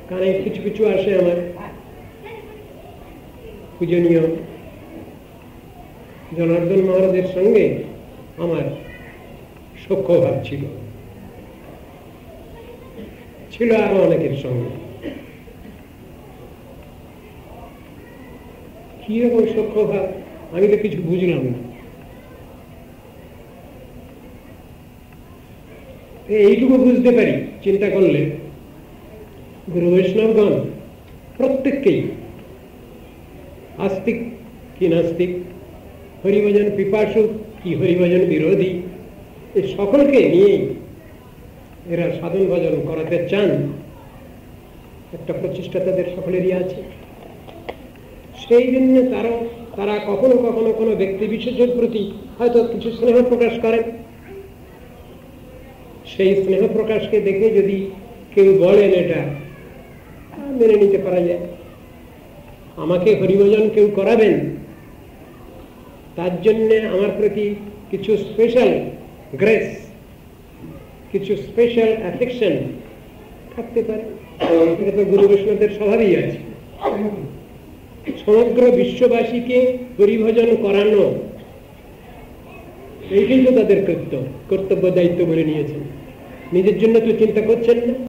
কারণে কিছু কিছু আসে আমার পূজনীয় জনার্দন মহারাজের সঙ্গে আমার সখ্যভাব ছিল, ছিল আরো অনেকের সঙ্গে। কিরকম সখ্যভাব আমি তো কিছু বুঝলাম না। এইটুকু বুঝতে পারি চিন্তা করলে, গুরু বৈষ্ণবগণ প্রত্যেককেই আস্তিক কি নাস্তিক, হরিভজন পিপাসু কি হরিভজন বিরোধী, এই সকলকে নিয়েই এরা সাধন ভজন করাতে চান। একটা প্রচেষ্টা তাদের সকলেরই আছে। সেই জন্য তারা কখনো কখনো কোনো ব্যক্তি বিশেষের প্রতি হয়তো কিছু স্নেহ প্রকাশ করেন। সেই স্নেহ প্রকাশকে দেখে যদি কেউ বলেন এটা মেনে নিতে পারা যায়। আমাকে হরিভজন কেউ করাবেন, তার জন্য আমার প্রতি কিছু স্পেশাল গ্রেস, কিছু স্পেশাল অ্যাফেকশন থাকতে পারে। এটা তো গুরু বৈষ্ণবদের স্বভাবই আছে। সমগ্র বিশ্ববাসীকে হরিভজন করানো এইটাই তো তাদের কর্তব্য দায়িত্ব বলে নিয়েছেন। নিজের জন্য তো চিন্তা করছেন না।